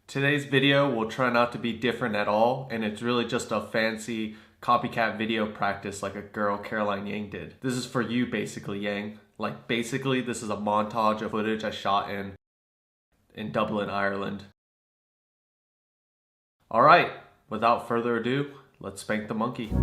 Today's video will try not to be different at all, and it's really just a fancy copycat video practice like a girl Caroline Yang did. This is for you basically, Yang. Like basically this is a montage of footage I shot in Dublin, Ireland. Alright, without further ado, let's spank the monkey.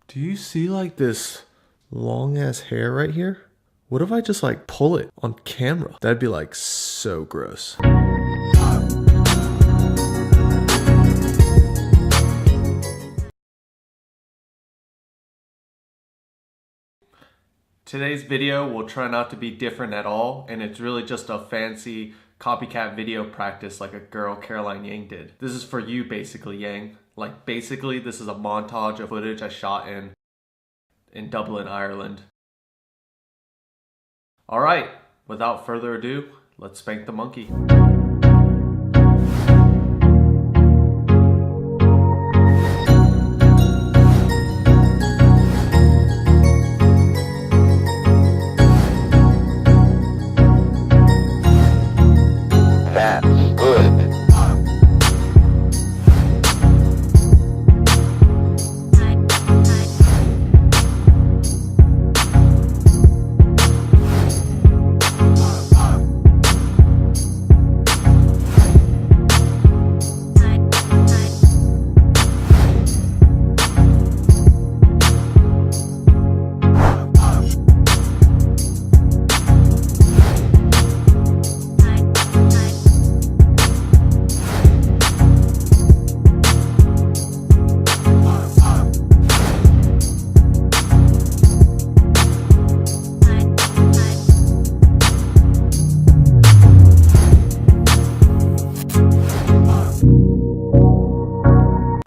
Do you see like this long ass hair right here? What if I just like pull it on camera? That'd be like so gross. Today's video will try not to be different at all, and it's really just a fancy copycat video practice like a girl Caroline Yang did. This is for you basically, Yang. Like basically this is a montage of footage I shot in Dublin, Ireland. Alright, without further ado, let's spank the monkey.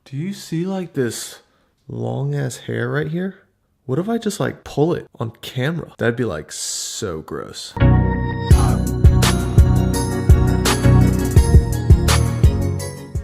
Do you see like this long ass hair right here? What if I just like pull it on camera? That'd be like so gross.